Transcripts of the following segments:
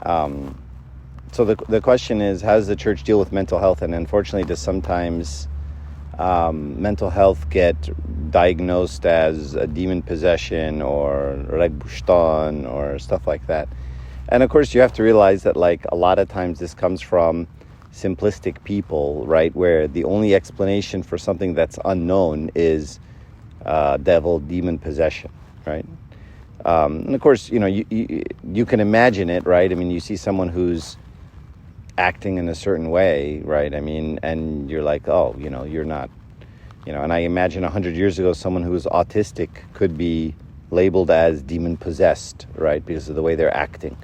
So the question is, how does the church deal with mental health? And unfortunately, does sometimes mental health get diagnosed as a demon possession or Regbustan or stuff like that? And of course, you have to realize that like a lot of times this comes from simplistic people, right? Where the only explanation for something that's unknown is devil, demon possession, right? And of course, you can imagine it, right? I mean, you see someone who's acting in a certain way, right? I mean, and you're like, oh, you're not, and I imagine 100 years ago, someone who was autistic could be labeled as demon possessed, right? Because of the way they're acting.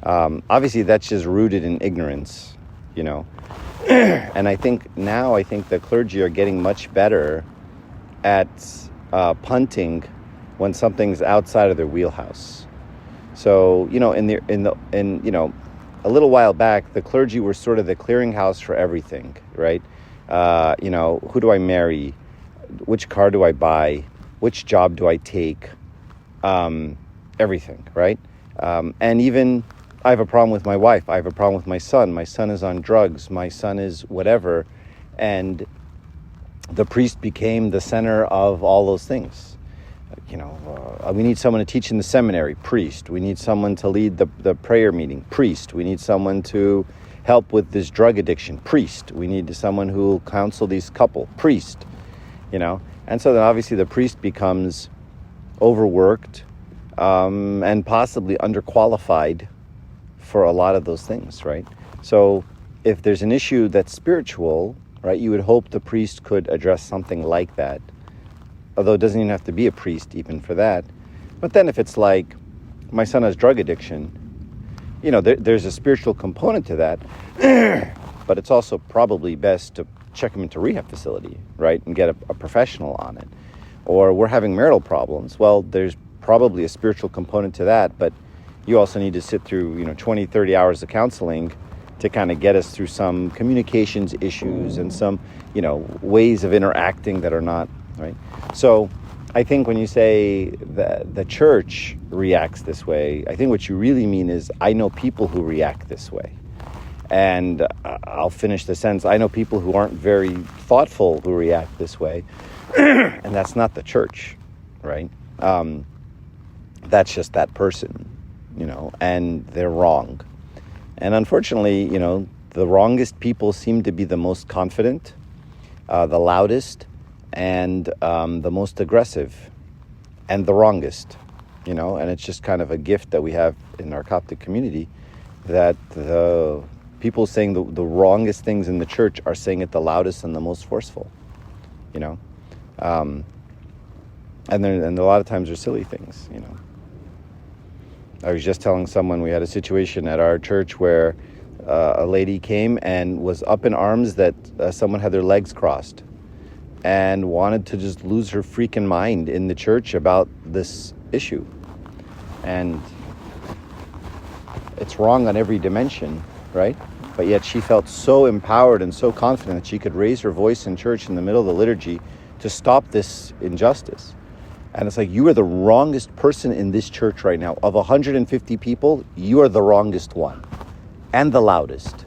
Obviously, that's just rooted in ignorance, And I think the clergy are getting much better at punting when something's outside of their wheelhouse. So, a little while back, the clergy were sort of the clearinghouse for everything, right? Who do I marry? Which car do I buy? Which job do I take? Everything, right? And even I have a problem with my wife. I have a problem with my son. My son is on drugs. My son is whatever. And the priest became the center of all those things. We need someone to teach in the seminary, priest. We need someone to lead the prayer meeting, priest. We need someone to help with this drug addiction, priest. We need someone who will counsel these couple, priest. And so then obviously the priest becomes overworked and possibly underqualified for a lot of those things, right? So if there's an issue that's spiritual, right, you would hope the priest could address something like that. Although it doesn't even have to be a priest even for that. But then if it's like, my son has drug addiction, there's a spiritual component to that. But it's also probably best to check him into a rehab facility, right? And get a professional on it. Or we're having marital problems. Well, there's probably a spiritual component to that. But you also need to sit through, 20, 30 hours of counseling to kind of get us through some communications issues and some, ways of interacting that are not, right? So I think when you say that the church reacts this way, I think what you really mean is I know people who react this way. And I'll finish the sentence. I know people who aren't very thoughtful who react this way. And that's not the church, right? That's just that person, and they're wrong. And unfortunately, the wrongest people seem to be the most confident, the loudest, and the most aggressive, and the wrongest, and it's just kind of a gift that we have in our Coptic community, that the people saying the wrongest things in the church are saying it the loudest and the most forceful, and a lot of times they're silly things, I was just telling someone we had a situation at our church where a lady came and was up in arms that someone had their legs crossed and wanted to just lose her freaking mind in the church about this issue. And it's wrong on every dimension, right? But yet she felt so empowered and so confident that she could raise her voice in church in the middle of the liturgy to stop this injustice. And it's like, you are the wrongest person in this church right now. Of 150 people, you are the wrongest one and the loudest.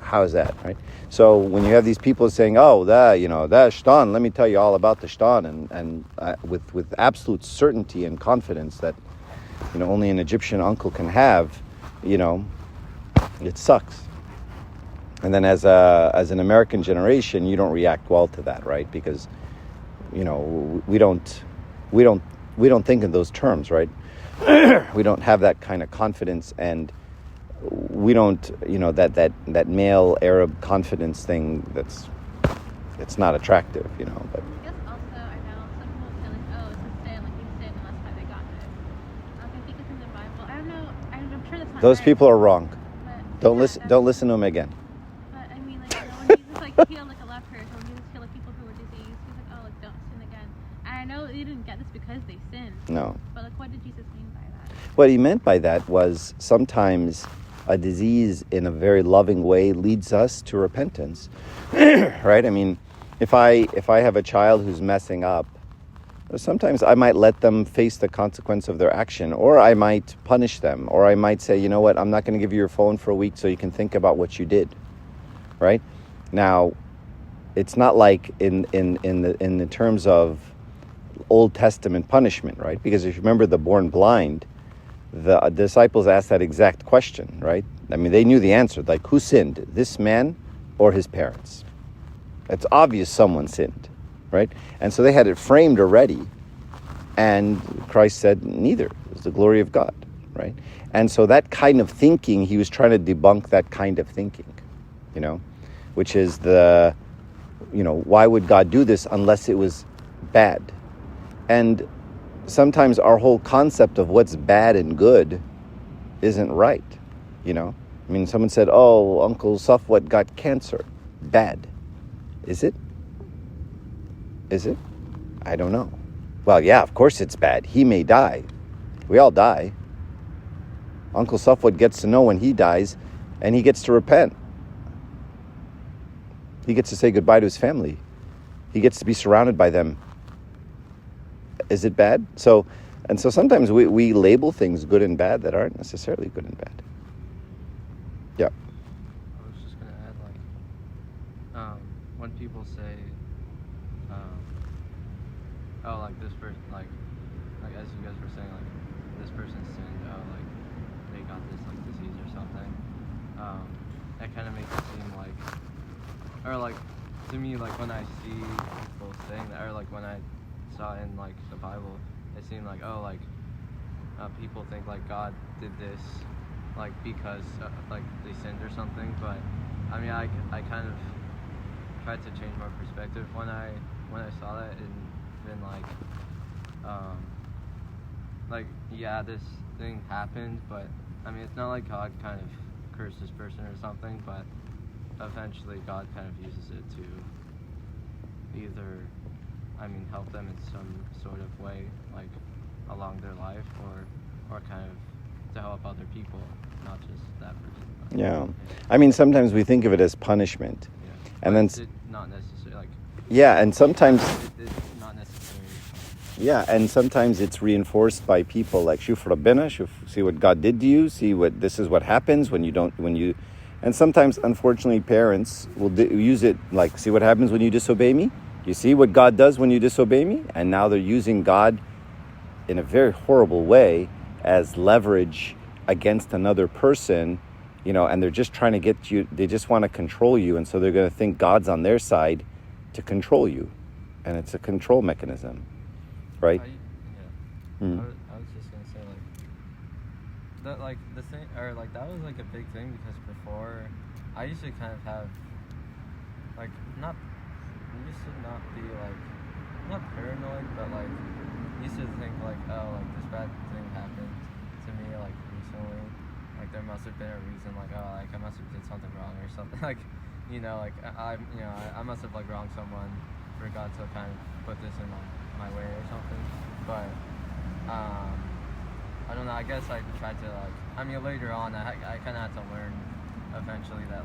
How is that, right? So when you have these people saying, oh, that shtan, let me tell you all about the shtan, and with absolute certainty and confidence that, only an Egyptian uncle can have, it sucks. And then as an American generation, you don't react well to that, right? Because, we don't think in those terms, right? We don't have that kind of confidence, and we don't, that male Arab confidence thing. It's not attractive, But I guess also I know some people say like, oh, it's a sin, like you sin, and that's how they got it. I think it's in the Bible. I don't know. I'm sure that's not those right, people are wrong. But Don't listen to them again. But I mean, when Jesus healed a leper, when Jesus healed people who were diseased, he's like, oh, don't sin again. And I know they didn't get this because they sinned. No. But what did Jesus mean by that? What he meant by that was sometimes a disease in a very loving way leads us to repentance, right? I mean, if I have a child who's messing up, Sometimes I might let them face the consequence of their action, or I might punish them, or I might say, you know what, I'm not going to give you your phone for a week so you can think about what you did, right? Now, it's not like in the terms of Old Testament punishment, right? Because if you remember the born blind, the disciples asked that exact question, right? I mean, they knew the answer, like, who sinned, this man or his parents? It's obvious someone sinned, right? And so they had it framed already, and Christ said neither. It was the glory of God, right? And so that kind of thinking, he was trying to debunk that kind of thinking, which is why would God do this unless it was bad? And sometimes our whole concept of what's bad and good isn't right, I mean, someone said, oh, Uncle Safwat got cancer. Bad. Is it? Is it? I don't know. Well, yeah, of course it's bad. He may die. We all die. Uncle Safwat gets to know when he dies, and he gets to repent. He gets to say goodbye to his family. He gets to be surrounded by them. Is it bad? So sometimes we label things good and bad that aren't necessarily good and bad. Yeah. I was just going to add, when people say, oh, like this person, like as you guys were saying, like this person sinned, oh, like they got this like disease or something. That kind of makes it seem like, or like to me, like when I see people saying that, or like when I saw in like the Bible, it seemed like, oh, like people think like God did this like because like they sinned or something. But I mean, I kind of tried to change my perspective when I saw that, and been like yeah, this thing happened, but I mean, it's not like God kind of cursed this person or something, but eventually God kind of uses it to either, help them in some sort of way, like along their life, or kind of to help other people, not just that person. Yeah. I mean, sometimes we think of it as punishment. Yeah. And then it's not necessarily like. Yeah, and sometimes. It's not necessarily. Yeah, and sometimes it's reinforced by people like Shuf Rabbina, see what God did to you, this is what happens when you, and sometimes, unfortunately, parents will use it like, see what happens when you disobey me? You see what God does when you disobey me? And now they're using God in a very horrible way as leverage against another person, and they're just trying to get you, they just want to control you, and so they're going to think God's on their side to control you. And it's a control mechanism, right? I was just going to say, that, the thing, or, that was, a big thing, because before, I used to kind of have, used to not be, not paranoid, but, used to think, oh, this bad thing happened to me, recently, there must have been a reason, I must have did something wrong or something, I must have, wronged someone for God to kind of put this in my way or something, but, I don't know, I guess I tried to, later on, I kind of had to learn eventually that,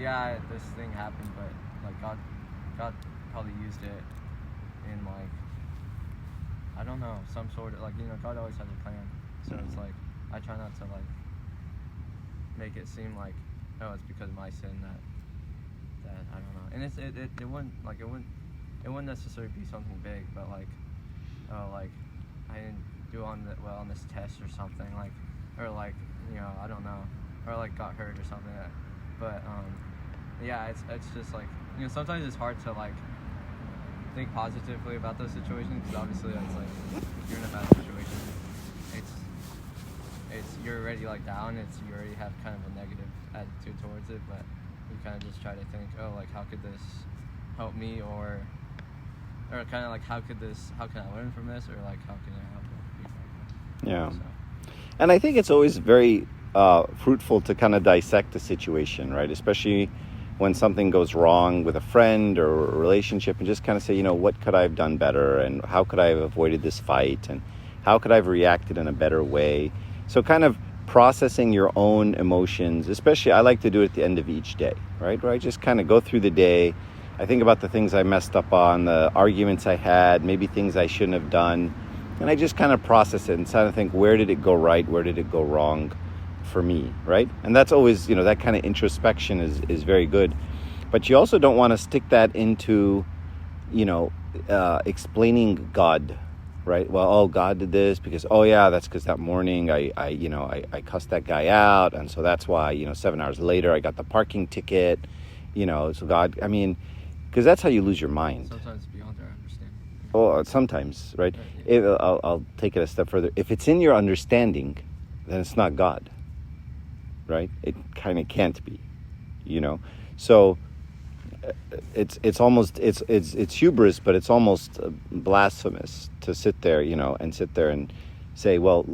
yeah, this thing happened, but, God probably used it in, I don't know, some sort of, God always has a plan, so it's, I try not to, make it seem like, oh, it's because of my sin that I don't know, and it wouldn't necessarily be something big, but, oh, I didn't do well on this test or something, or I don't know, or got hurt or something, but yeah, it's just sometimes it's hard to think positively about those situations, because obviously it's you're in a bad situation, it's you're already down, you already have kind of a negative attitude towards it, but you kind of just try to think, oh, how could this help me, or kind of how can I learn from this, or how can I help people? Yeah. So. And I think it's always very fruitful to kind of dissect the situation, right? Especially when something goes wrong with a friend or a relationship, and just kind of say, what could I have done better, and how could I have avoided this fight, and how could I have reacted in a better way? So kind of processing your own emotions, especially I like to do it at the end of each day, right? Where I just kind of go through the day I think about the things I messed up on, the arguments I had, maybe things I shouldn't have done. And I just kind of process it and kind of think, where did it go right? Where did it go wrong for me, right? And that's always, that kind of introspection is very good. But you also don't want to stick that into, explaining God, right? Well, oh, God did this because, oh yeah, that's because that morning I cussed that guy out. And so that's why, 7 hours later I got the parking ticket, so God, because that's how you lose your mind. Sometimes beyond our understanding. Oh, sometimes, right? Yeah. I'll take it a step further. If it's in your understanding, then it's not God, right? It kind of can't be, So it's almost it's hubris, but it's almost blasphemous to sit there, and say, well,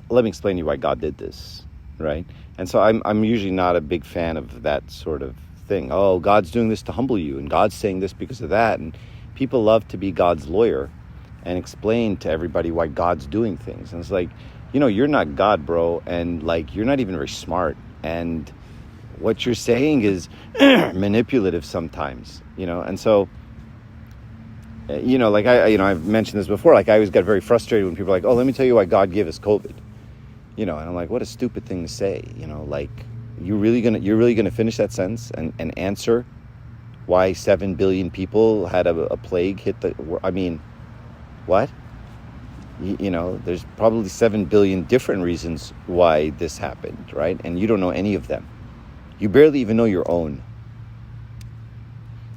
let me explain to you why God did this, right? And so I'm usually not a big fan of that sort of thing. Oh, God's doing this to humble you, and God's saying this because of that, and people love to be God's lawyer and explain to everybody why God's doing things. And it's like, you're not God, bro, and you're not even very smart, and what you're saying is manipulative sometimes, and so I've mentioned this before, I always got very frustrated when people are like, oh, let me tell you why God gave us COVID, and I'm like, what a stupid thing to say, you're really gonna finish that sentence and answer why 7 billion people had a plague hit what? There's probably 7 billion different reasons why this happened, right? And you don't know any of them. You barely even know your own,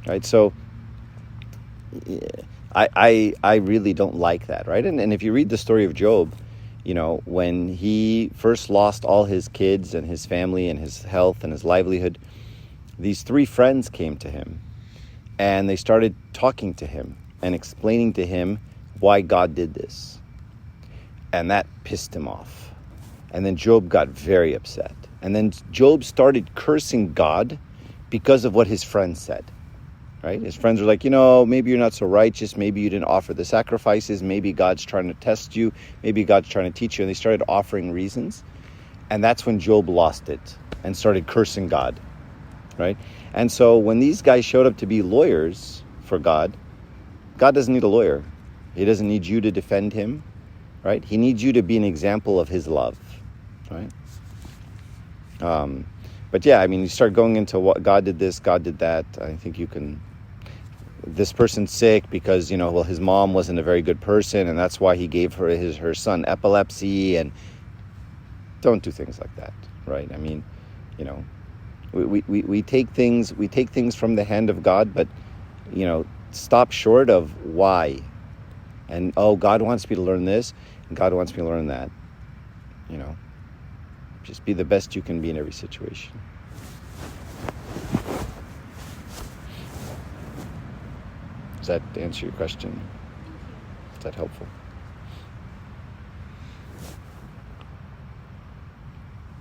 right? So I really don't like that, right? And if you read the story of Job, when he first lost all his kids and his family and his health and his livelihood, these 3 friends came to him and they started talking to him and explaining to him why God did this. And that pissed him off. And then Job got very upset. And then Job started cursing God because of what his friends said, right? His friends were like, maybe you're not so righteous. Maybe you didn't offer the sacrifices. Maybe God's trying to test you. Maybe God's trying to teach you. And they started offering reasons. And that's when Job lost it and started cursing God, right? And so when these guys showed up to be lawyers for God, God doesn't need a lawyer. He doesn't need you to defend him, right? He needs you to be an example of his love, right? But yeah, you start going into what God did this, God did that. I think you can, this person's sick because, his mom wasn't a very good person and that's why he gave her son epilepsy, and don't do things like that, right? We take things from the hand of God, but, stop short of why. And, oh, God wants me to learn this and God wants me to learn that, Just be the best you can be in every situation. Does that answer your question? Is that helpful?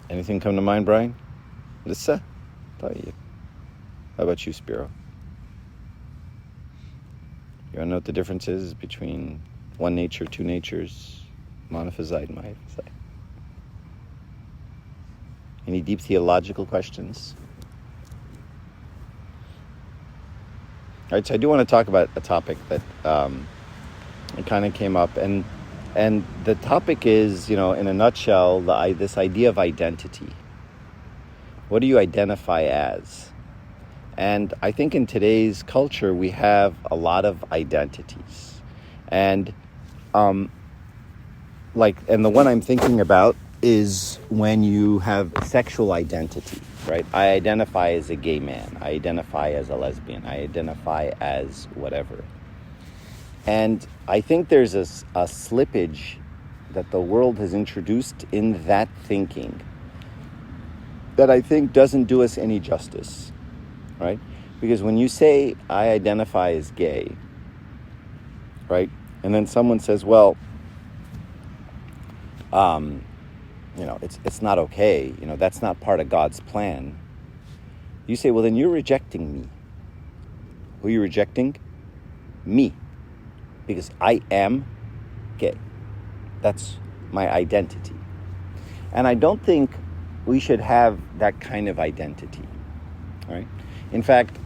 Anything come to mind, Brian? Lisa? How about you, Spiro? You want to know what the difference is between one nature, two natures, monophysite, miaphysite? Any deep theological questions? All right, so I do want to talk about a topic that it kind of came up, and the topic is, in a nutshell, this idea of identity. What do you identify as? And I think in today's culture we have a lot of identities, and and the one I'm thinking about is when you have sexual identity, right? I identify as a gay man. I identify as a lesbian. I identify as whatever. And I think there's a slippage that the world has introduced in that thinking that I think doesn't do us any justice, right? Because when you say, I identify as gay, right? And then someone says, well, it's not okay. That's not part of God's plan. You say, well, then you're rejecting me. Who are you rejecting? Me. Because I am gay. That's my identity. And I don't think we should have that kind of identity, right? In fact,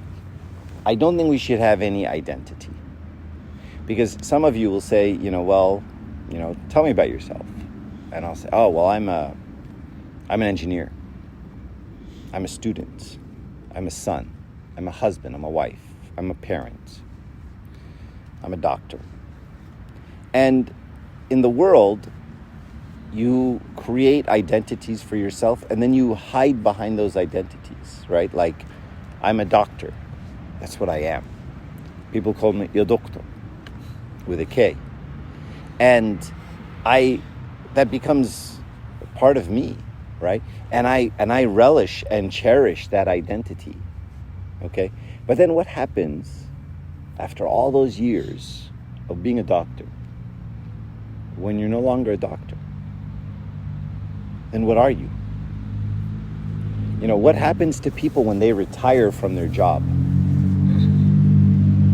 I don't think we should have any identity. Because some of you will say, well, tell me about yourself. And I'll say, oh, well, I'm an engineer. I'm a student. I'm a son. I'm a husband. I'm a wife. I'm a parent. I'm a doctor. And in the world, you create identities for yourself and then you hide behind those identities, right? Like, I'm a doctor. That's what I am. People call me Il Doctor with a K. And that becomes part of me, right? And I relish and cherish that identity. Okay? But then what happens after all those years of being a doctor when you're no longer a doctor? Then what are you? What happens to people when they retire from their job?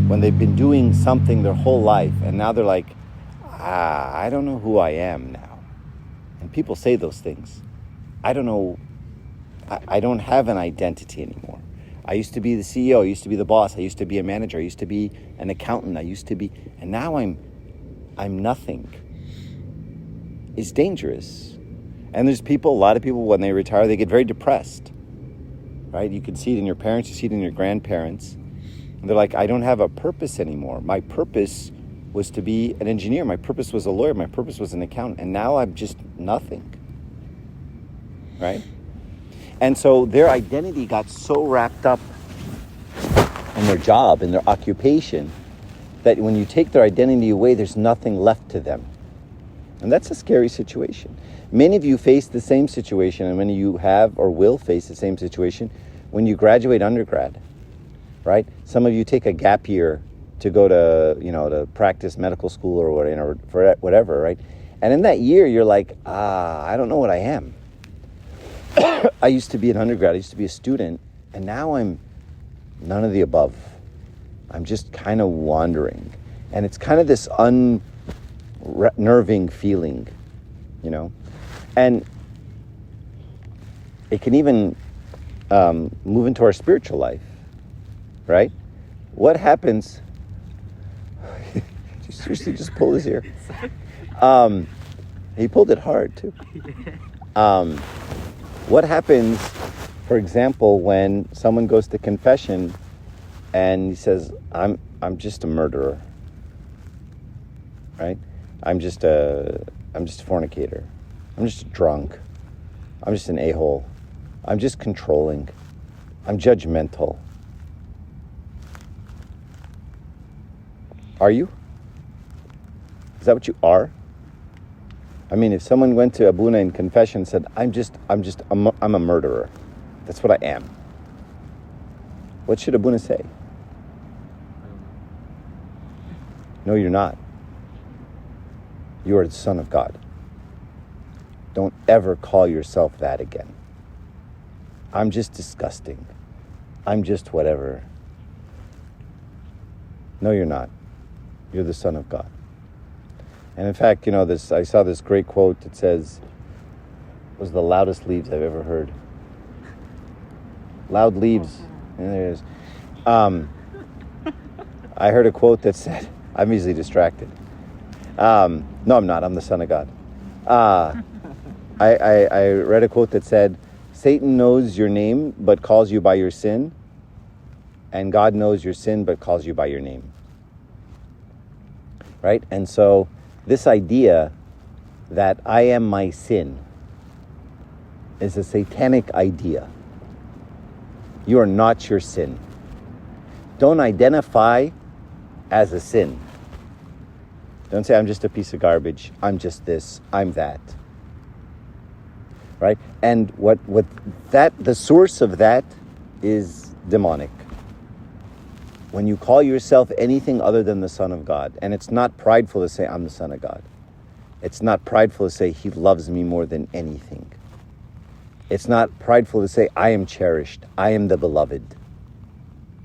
When they've been doing something their whole life and now they're like, I don't know who I am now. And people say those things. I don't know. I don't have an identity anymore. I used to be the CEO. I used to be the boss. I used to be a manager. I used to be an accountant. And now I'm nothing. It's dangerous. And there's a lot of people, when they retire, they get very depressed, right? You can see it in your parents, you see it in your grandparents. And they're like, I don't have a purpose anymore. My purpose was to be an engineer. My purpose was a lawyer. My purpose was an accountant. And now I'm just nothing, right? And so their identity got so wrapped up in their job, in their occupation, that when you take their identity away, there's nothing left to them. And that's a scary situation. Many of you face the same situation, and many of you have or will face the same situation when you graduate undergrad, right? Some of you take a gap year to go to practice medical school or whatever, right? And in that year, you're like, I don't know what I am. I used to be an undergrad, I used to be a student, and now I'm none of the above. I'm just kind of wandering. And it's kind of this unnerving feeling, And it can even move into our spiritual life, right? What happens? You seriously just pull his ear. He pulled it hard too. What happens, for example, when someone goes to confession and he says, "I'm just a murderer," right? I'm just a fornicator. I'm just drunk. I'm just an a-hole. I'm just controlling. I'm judgmental. Are you? Is that what you are? I mean, if someone went to Abuna in confession and said, I'm a murderer. That's what I am. What should Abuna say? No, you're not. You are the Son of God. Don't ever call yourself that again. I'm just disgusting. I'm just whatever. No, you're not. You're the Son of God. And in fact, I saw this great quote that says, it was the loudest leaves I've ever heard. Loud leaves. And there it is. I heard a quote that said, I'm easily distracted. No, I'm not. I'm the Son of God. I read a quote that said, Satan knows your name but calls you by your sin, and God knows your sin but calls you by your name. Right? And so this idea that I am my sin is a satanic idea. You are not your sin. Don't identify as a sin. Don't say, I'm just a piece of garbage. I'm just this. I'm that. Right? And the source of that is demonic. When you call yourself anything other than the Son of God, and it's not prideful to say, I'm the Son of God. It's not prideful to say, He loves me more than anything. It's not prideful to say, I am cherished. I am the beloved.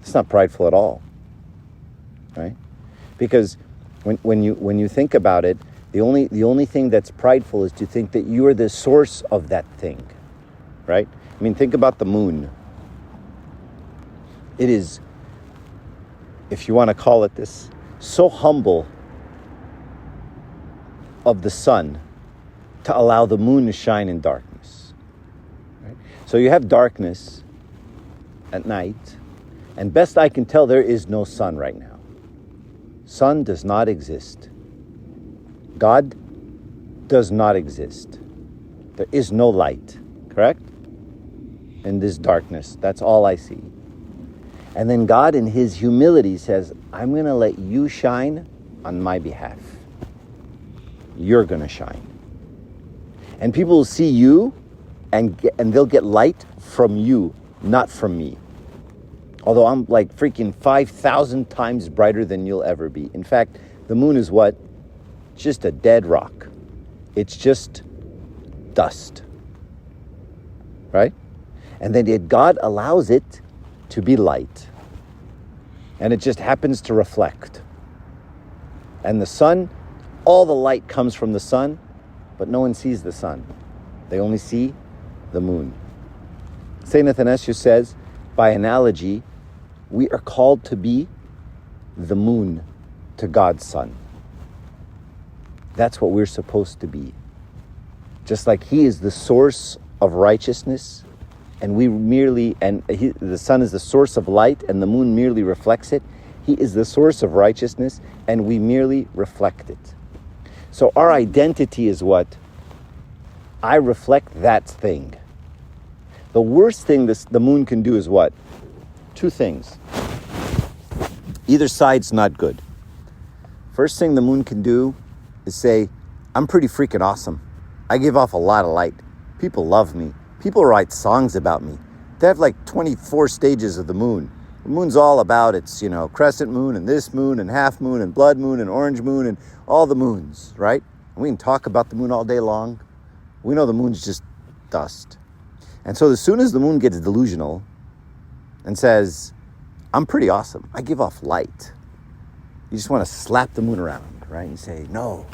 It's not prideful at all. Right? Because when you think about it, the only thing that's prideful is to think that you are the source of that thing. Right? I mean, think about the moon. It is if you want to call it this, so humble of the sun to allow the moon to shine in darkness. Right? So you have darkness at night, and best I can tell, there is no sun right now. Sun does not exist. God does not exist. There is no light, correct? In this darkness, that's all I see. And then God, in his humility, says, I'm going to let you shine on my behalf. You're going to shine. And people will see you, and they'll get light from you, not from me. Although I'm like freaking 5,000 times brighter than you'll ever be. In fact, the moon is what? It's just a dead rock. It's just dust. Right? And then yet God allows it to be light. And it just happens to reflect. And the sun, all the light comes from the sun, but no one sees the sun. They only see the moon. St. Athanasius says, by analogy, we are called to be the moon to God's sun. That's what we're supposed to be. Just like he is the source of righteousness, and the sun is the source of light, and the moon merely reflects it. He is the source of righteousness, and we merely reflect it. So our identity is what? I reflect that thing. The worst thing the moon can do is what? Two things. Either side's not good. First thing the moon can do is say, I'm pretty freaking awesome. I give off a lot of light. People love me. People write songs about me. They have like 24 stages of the moon. The moon's all about its, crescent moon and this moon and half moon and blood moon and orange moon and all the moons, right? And we can talk about the moon all day long. We know the moon's just dust. And so as soon as the moon gets delusional and says, I'm pretty awesome, I give off light, you just want to slap the moon around, right? And say, no,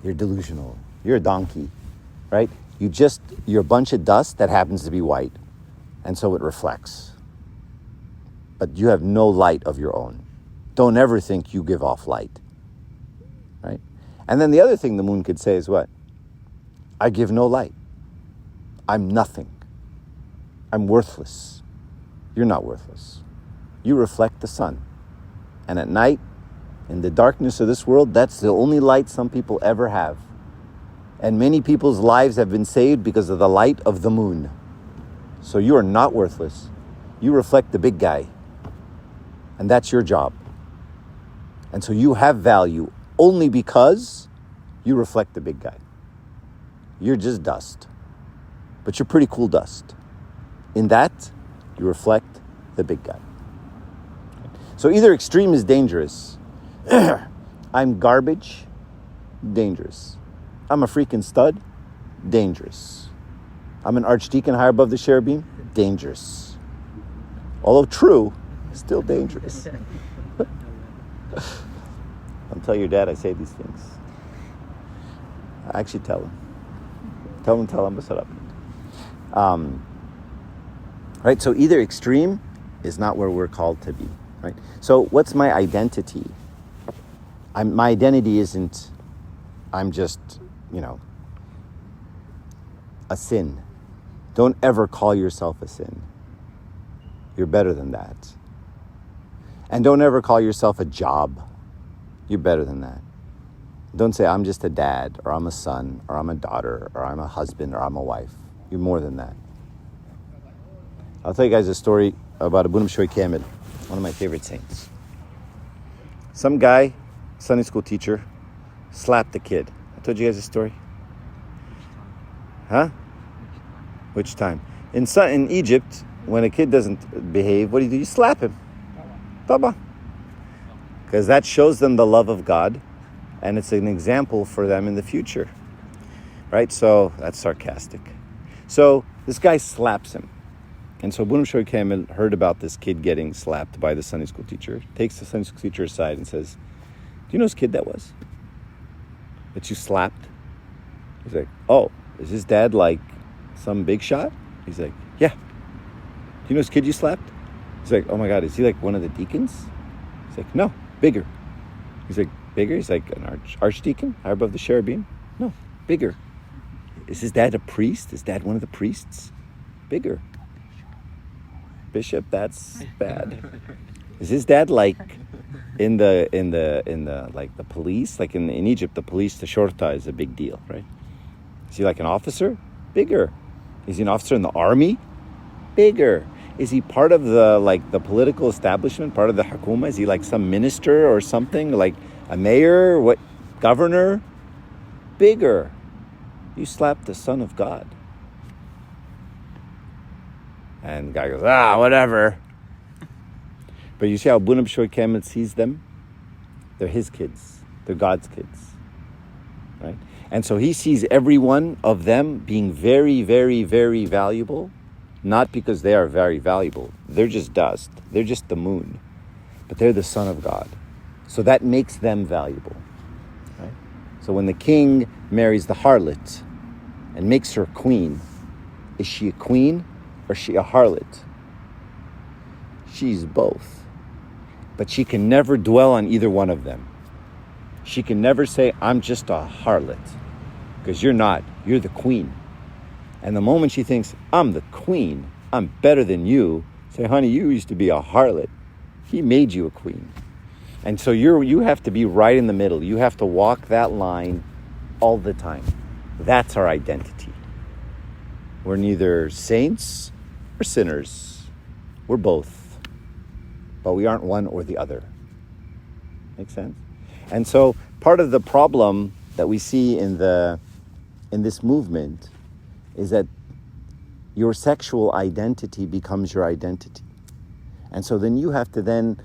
you're delusional. You're a donkey, right? You're a bunch of dust that happens to be white, and so it reflects. But you have no light of your own. Don't ever think you give off light, right? And then the other thing the moon could say is what? I give no light. I'm nothing. I'm worthless. You're not worthless. You reflect the sun. And at night, in the darkness of this world, that's the only light some people ever have. And many people's lives have been saved because of the light of the moon. So you are not worthless. You reflect the big guy. And that's your job. And so you have value only because you reflect the big guy. You're just dust. But you're pretty cool dust. In that, you reflect the big guy. So either extreme is dangerous. I'm garbage, dangerous. I'm a freaking stud, dangerous. I'm an archdeacon high above the cherubim, dangerous. Although true, still dangerous. Don't tell your dad I say these things. I actually tell him. Tell him what's up. Right, so either extreme is not where we're called to be, right? So what's my identity? My identity isn't, I'm just, a sin. Don't ever call yourself a sin. You're better than that. And don't ever call yourself a job. You're better than that. Don't say, I'm just a dad, or I'm a son, or I'm a daughter, or I'm a husband, or I'm a wife. You're more than that. I'll tell you guys a story about Abuna B'Shoy Kamel, one of my favorite saints. Some guy, Sunday school teacher, slapped a kid. I told you guys a story? Huh? Which time? In Egypt, when a kid doesn't behave, what do? You slap him. Taba. Because that shows them the love of God, and it's an example for them in the future. Right? So, that's sarcastic. So, this guy slaps him. And so Abuna B'Shoy Kamel heard about this kid getting slapped by the Sunday school teacher, takes the Sunday school teacher aside and says, do you know whose kid that was? That you slapped? He's like, oh, is his dad like some big shot? He's like, yeah. Do you know whose kid you slapped? He's like, oh my God, is he like one of the deacons? He's like, no, bigger. He's like, bigger? He's like, an archdeacon, high above the cherubim? No, bigger. Is his dad a priest? Is dad one of the priests? Bigger. Bishop, that's bad. Is his dad like in the like the police? Like in Egypt, the police, the shorta is a big deal, right? Is he like an officer? Bigger. Is he an officer in the army? Bigger. Is he part of the political establishment, part of the Hakuma? Is he like some minister or something, like a mayor, what, governor? Bigger. You slapped the Son of God. And the guy goes, whatever. But you see how Bunab Shoy Kemet sees them? They're his kids. They're God's kids. Right? And so he sees every one of them being very, very, very valuable. Not because they are very valuable. They're just dust. They're just the moon. But they're the Son of God. So that makes them valuable. Right? So when the king marries the harlot and makes her queen, is she a queen or is she a harlot? She's both. But she can never dwell on either one of them. She can never say, I'm just a harlot. Because you're not. You're the queen. And the moment she thinks, I'm the queen, I'm better than you, say, honey, you used to be a harlot. He made you a queen. And so you have to be right in the middle. You have to walk that line all the time. That's our identity. We're neither saints or sinners. We're both. But we aren't one or the other. Make sense? And so part of the problem that we see in this movement is that your sexual identity becomes your identity. And so then you have to then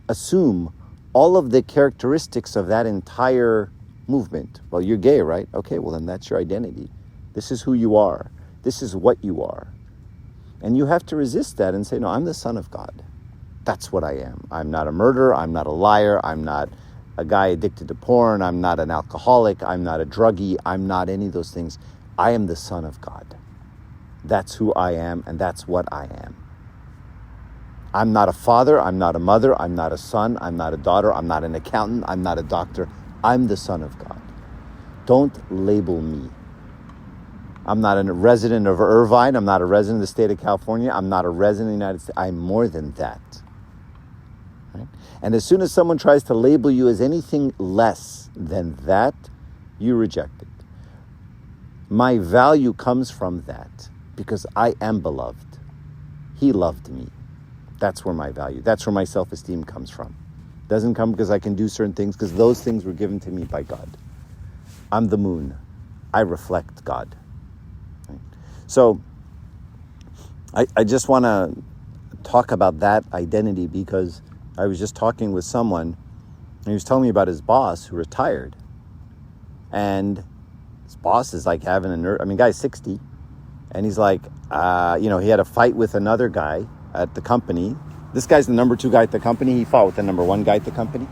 assume all of the characteristics of that entire movement. Well, you're gay, right? Okay, well then that's your identity. This is who you are. This is what you are. And you have to resist that and say, no, I'm the Son of God. That's what I am. I'm not a murderer. I'm not a liar. I'm not a guy addicted to porn. I'm not an alcoholic. I'm not a druggie. I'm not any of those things. I am the Son of God. That's who I am, and that's what I am. I'm not a father. I'm not a mother. I'm not a son. I'm not a daughter. I'm not an accountant. I'm not a doctor. I'm the Son of God. Don't label me. I'm not a resident of Irvine. I'm not a resident of the state of California. I'm not a resident of the United States. I'm more than that. Right? And as soon as someone tries to label you as anything less than that, you reject it. My value comes from that because I am beloved. He loved me. That's where my value, that's where my self-esteem comes from. It doesn't come because I can do certain things, because those things were given to me by God. I'm the moon. I reflect God. Right? So I just want to talk about that identity, because I was just talking with someone and he was telling me about his boss who retired. And his boss is like having guy's 60. And he's like, he had a fight with another guy at the company. This guy's the number 2 guy at the company. He fought with the number 1 guy at the company.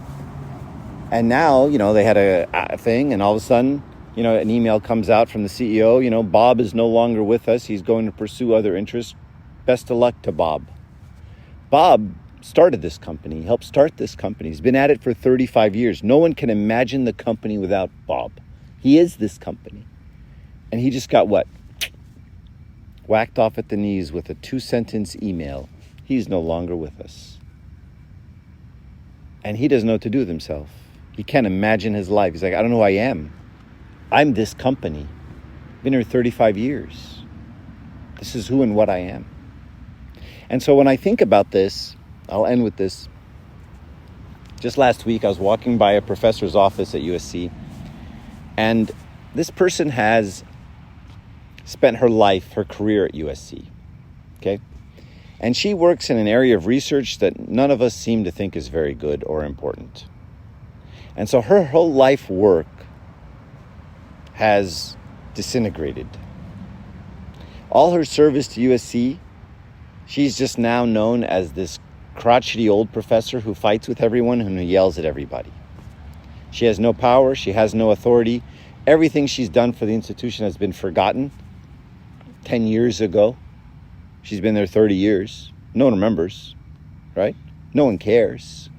And now, they had a thing, and all of a sudden, an email comes out from the CEO, Bob is no longer with us. He's going to pursue other interests. Best of luck to Bob. Bob started this company, helped start this company. He's been at it for 35 years. No one can imagine the company without Bob. He is this company. And he just got whacked off at the knees with a 2-sentence email. He's no longer with us. And he doesn't know what to do with himself. He can't imagine his life. He's like, I don't know who I am. I'm this company. Been here 35 years. This is who and what I am. And so when I think about this, I'll end with this. Just last week, I was walking by a professor's office at USC, and this person has spent her life, her career at USC, okay? And she works in an area of research that none of us seem to think is very good or important. And so her whole life work has disintegrated. All her service to USC, she's just now known as this crotchety old professor who fights with everyone and who yells at everybody. She has no power. She has no authority. Everything she's done for the institution has been forgotten 10 years ago. She's been there 30 years. No one remembers, right? No one cares.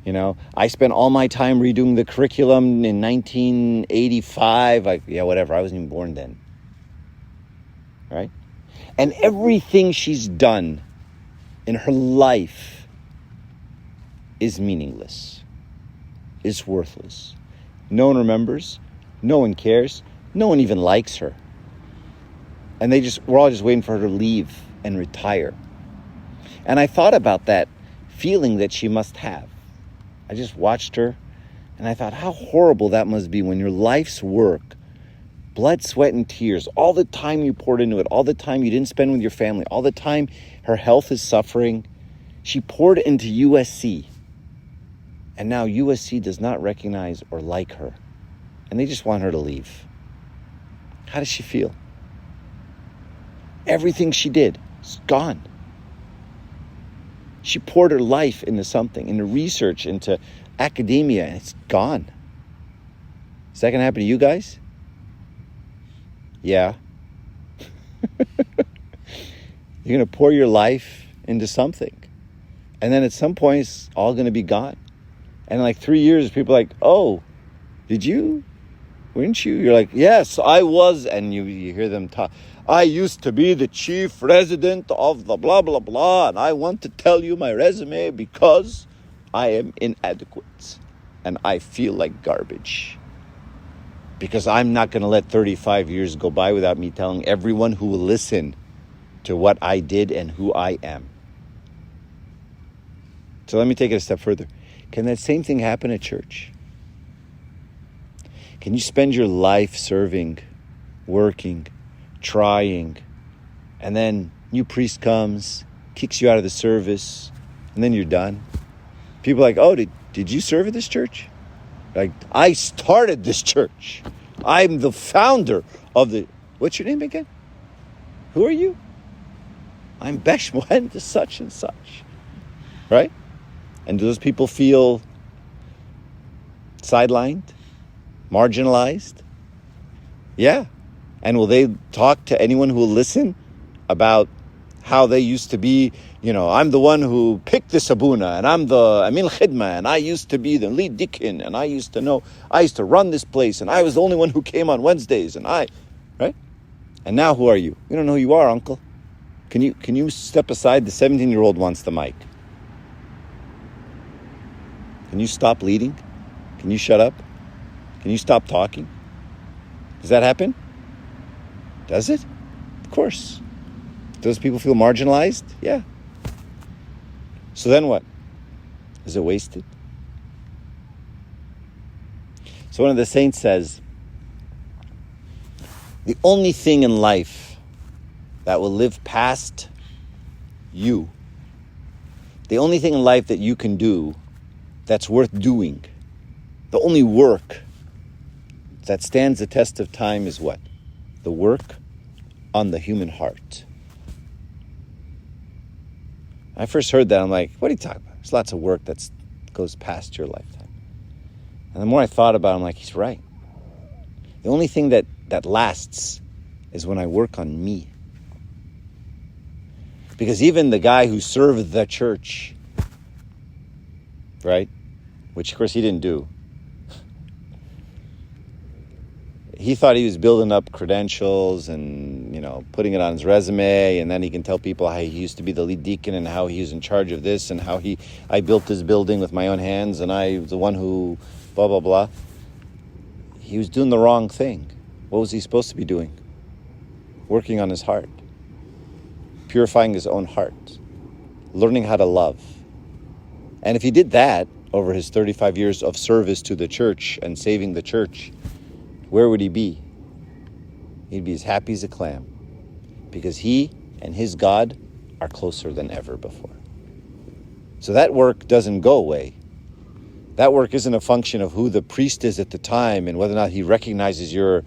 I spent all my time redoing the curriculum in 1985. Whatever. I wasn't even born then. Right? And everything she's done in her life is meaningless, is worthless. No one remembers. No one cares. No one even likes her. And we're all just waiting for her to leave and retire. And I thought about that feeling that she must have. I just watched her and I thought how horrible that must be when your life's work, blood, sweat, and tears, all the time you poured into it, all the time you didn't spend with your family, all the time her health is suffering, she poured into USC. And now USC does not recognize or like her. And they just want her to leave. How does she feel? Everything she did is gone. She poured her life into something, into research, into academia, and it's gone. Is that going to happen to you guys? Yeah. You're going to pour your life into something. And then at some point, it's all going to be gone. And in like 3 years, people are like, oh, did you? Weren't you? You're like, yes, I was. And you hear them talk. I used to be the chief resident of the blah, blah, blah. And I want to tell you my resume because I am inadequate. And I feel like garbage. Because I'm not going to let 35 years go by without me telling everyone who will listen to what I did and who I am. So let me take it a step further. Can that same thing happen at church? Can you spend your life serving, working, trying, and then new priest comes, kicks you out of the service, and then you're done? People are like, oh, did you serve at this church? Like, I started this church. I'm the founder of the... What's your name again? Who are you? I'm Besh Mohen, such and such. Right? And do those people feel sidelined? Marginalized? Yeah. And will they talk to anyone who will listen about how they used to be, I'm the one who picked this abuna, and I'm the Amil Khidma, and I used to be the lead deacon, and I used to run this place, and I was the only one who came on Wednesdays, right? And now who are you? We don't know who you are, uncle. Can you step aside? The 17-year-old wants the mic. Can you stop leading? Can you shut up? Can you stop talking? Does that happen? Does it? Of course. Those people feel marginalized? Yeah. So then what? Is it wasted? So one of the saints says, the only thing in life that will live past you, the only thing in life that you can do that's worth doing, the only work that stands the test of time is what? The work on the human heart. I first heard that, I'm like, what are you talking about? There's lots of work that goes past your lifetime. And the more I thought about it, I'm like, he's right. The only thing that lasts is when I work on me. Because even the guy who served the church, right? Which, of course, he didn't do. He thought he was building up credentials and, putting it on his resume, and then he can tell people how he used to be the lead deacon and how he was in charge of this and how I built this building with my own hands and I was the one who blah, blah, blah. He was doing the wrong thing. What was he supposed to be doing? Working on his heart. Purifying his own heart. Learning how to love. And if he did that over his 35 years of service to the church and saving the church, where would he be? He'd be as happy as a clam because he and his God are closer than ever before. So that work doesn't go away. That work isn't a function of who the priest is at the time and whether or not he recognizes your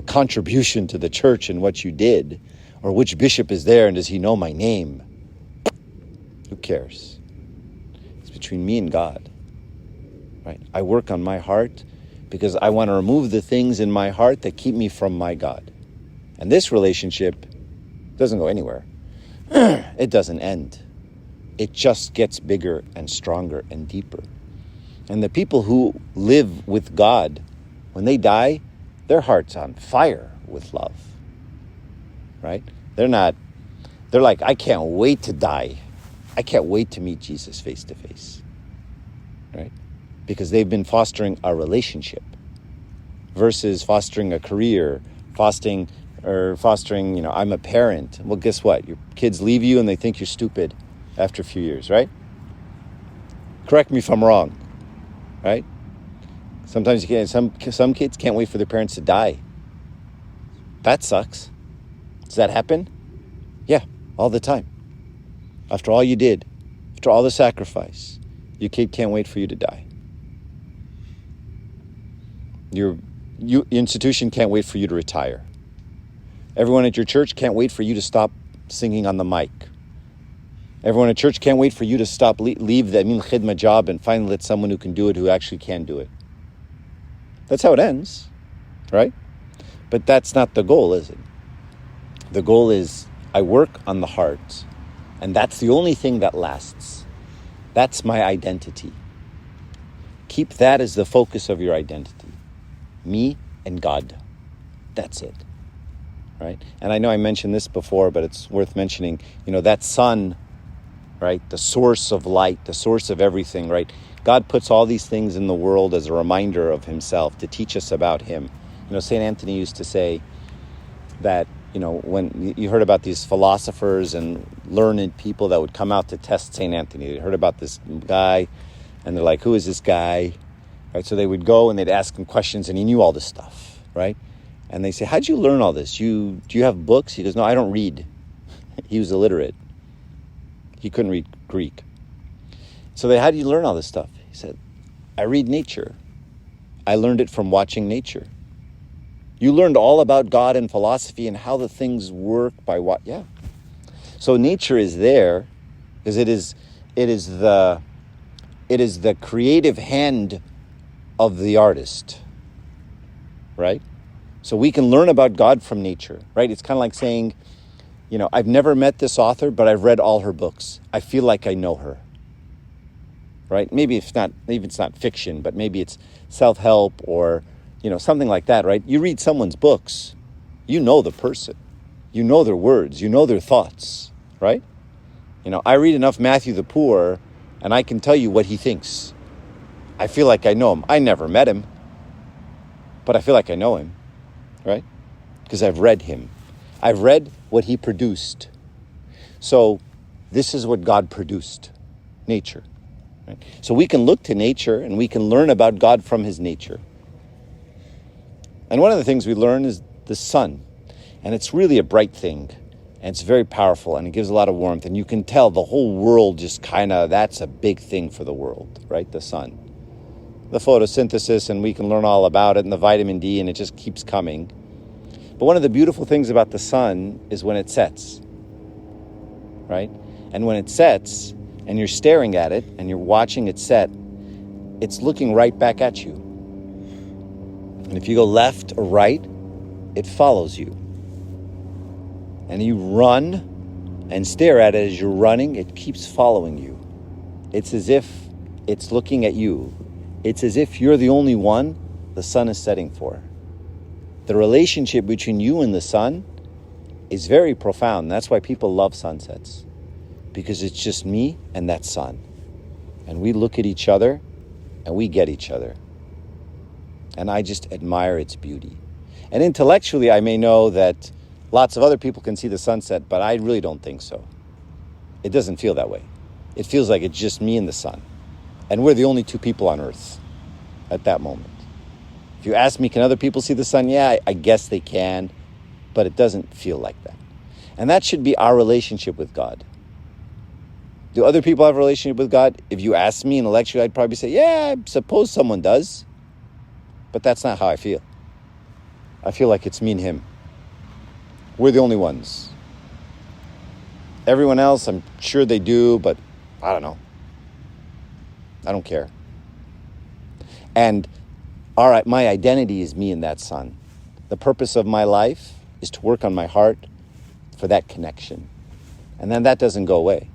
contribution to the church and what you did, or which bishop is there and does he know my name. Who cares? It's between me and God. Right? I work on my heart because I want to remove the things in my heart that keep me from my God. And this relationship doesn't go anywhere. It doesn't end. It just gets bigger and stronger and deeper. And the people who live with God, when they die, their heart's on fire with love, right? They're like, I can't wait to die. I can't wait to meet Jesus face to face, right? Because they've been fostering a relationship versus fostering a career, fostering, I'm a parent. Well, guess what? Your kids leave you and they think you're stupid after a few years, right? Correct me if I'm wrong, right? Sometimes some kids can't wait for their parents to die. That sucks. Does that happen? Yeah, all the time. After all you did, after all the sacrifice, your kid can't wait for you to die. Your institution can't wait for you to retire. Everyone at your church can't wait for you to stop singing on the mic. Everyone at church can't wait for you to stop, leave the Amin Khidma job and finally let someone who can do it, who actually can do it. That's how it ends, right? But that's not the goal, is it? The goal is I work on the heart, and that's the only thing that lasts. That's my identity. Keep that as the focus of your identity. Me and God. That's it, right? And I know I mentioned this before, but it's worth mentioning. That sun, right? The source of light, the source of everything, right? God puts all these things in the world as a reminder of himself to teach us about him. St. Anthony used to say that, when you heard about these philosophers and learned people that would come out to test St. Anthony, they heard about this guy and they're like, who is this guy? Right? So they would go and they'd ask him questions and he knew all this stuff, right? And they say, how'd you learn all this? Do you have books? He goes, no, I don't read. He was illiterate. He couldn't read Greek. So how do you learn all this stuff? He said, I read nature. I learned it from watching nature. You learned all about God and philosophy and how the things work by what? Yeah. So nature is there because it is the creative hand of the artist, right? So we can learn about God from nature, right? It's kind of like saying, I've never met this author, but I've read all her books. I feel like I know her, right? Maybe it's not fiction, but maybe it's self-help or, something like that, right? You read someone's books, you know the person, you know their words, you know their thoughts, right? I read enough Matthew the Poor and I can tell you what he thinks. I feel like I know him. I never met him, but I feel like I know him, right? Because I've read him. I've read what he produced. So this is what God produced, nature. Right? So we can look to nature and we can learn about God from his nature. And one of the things we learn is the sun. And it's really a bright thing. And it's very powerful and it gives a lot of warmth. And you can tell the whole world just that's a big thing for the world, right? The sun. The photosynthesis, and we can learn all about it, and the vitamin D, and it just keeps coming. But one of the beautiful things about the sun is when it sets, right? And when it sets, and you're staring at it, and you're watching it set, it's looking right back at you. And if you go left or right, it follows you. And you run and stare at it as you're running, it keeps following you. It's as if it's looking at you. It's as if you're the only one the sun is setting for. The relationship between you and the sun is very profound. That's why people love sunsets. Because it's just me and that sun. And we look at each other and we get each other. And I just admire its beauty. And intellectually, I may know that lots of other people can see the sunset, but I really don't think so. It doesn't feel that way. It feels like it's just me and the sun. And we're the only two people on Earth at that moment. If you ask me, can other people see the sun? Yeah, I guess they can, but it doesn't feel like that. And that should be our relationship with God. Do other people have a relationship with God? If you ask me intellectually, I'd probably say, yeah, I suppose someone does. But that's not how I feel. I feel like it's me and him. We're the only ones. Everyone else, I'm sure they do, but I don't know. I don't care. And all right, my identity is me and that sun. The purpose of my life is to work on my heart for that connection. And then that doesn't go away.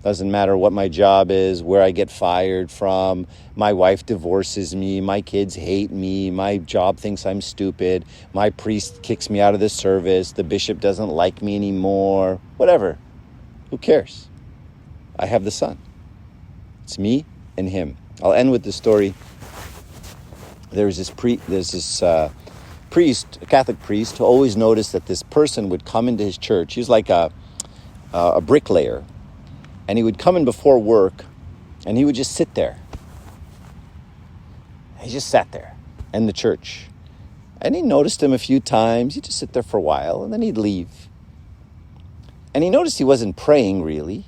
Doesn't matter what my job is, where I get fired from, my wife divorces me, my kids hate me, my job thinks I'm stupid, my priest kicks me out of the service, the bishop doesn't like me anymore, whatever. Who cares? I have the Son. It's me and him. I'll end with the story. There's this priest, a Catholic priest, who always noticed that this person would come into his church. He was like a bricklayer. And he would come in before work, and he would just sit there. He just sat there in the church. And he noticed him a few times. He'd just sit there for a while, and then he'd leave. And he noticed he wasn't praying, really.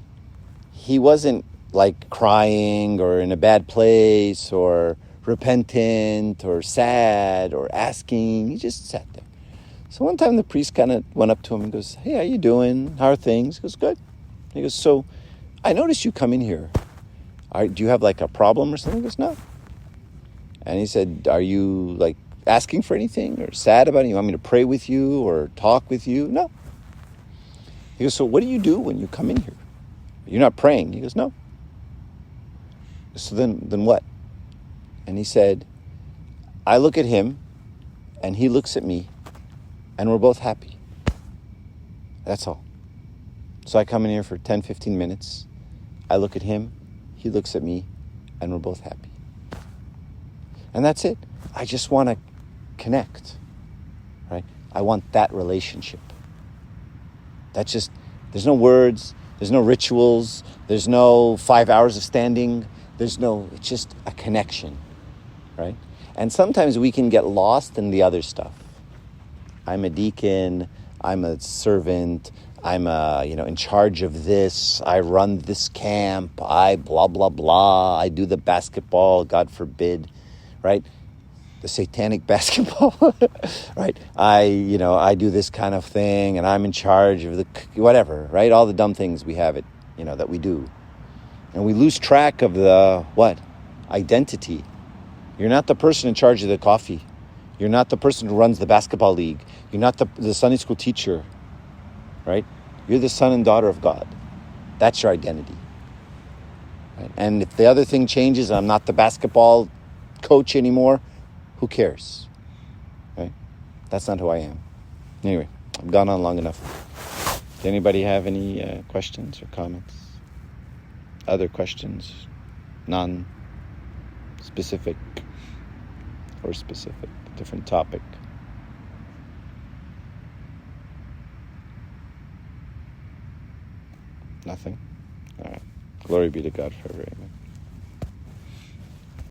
He wasn't, like, crying or in a bad place or repentant or sad or asking. He just sat there. So one time the priest kind of went up to him and goes, "Hey, how you doing? How are things?" He goes, "Good." He goes, "So I noticed you come in here. Do you have like a problem or something?" He goes, "No." And he said, "Are you like asking for anything or sad about it? You want me to pray with you or talk with you?" "No." He goes, "So what do you do when you come in here? You're not praying." He goes, "No." "So then what?" And he said, "I look at him and he looks at me and we're both happy. That's all. So I come in here for 10, 15 minutes. I look at him, he looks at me, and we're both happy. And that's it. I just want to connect, right? I want that relationship. That's just, there's no words, there's no rituals, there's no 5 hours of standing, it's just a connection, right? And sometimes we can get lost in the other stuff. I'm a deacon, I'm a servant, I'm in charge of this, I run this camp, I blah, blah, blah, I do the basketball, God forbid, right? The satanic basketball, right? I do this kind of thing, and I'm in charge of the whatever, right? All the dumb things we have that we do. And we lose track of the, identity. You're not the person in charge of the coffee. You're not the person who runs the basketball league. You're not the Sunday school teacher, right? You're the son and daughter of God. That's your identity. Right? And if the other thing changes, I'm not the basketball coach anymore, who cares, right? That's not who I am. Anyway, I've gone on long enough. Does anybody have any questions or comments? Other questions? Non-specific or specific? Different topic? Nothing? All right. Glory be to God forever. Amen.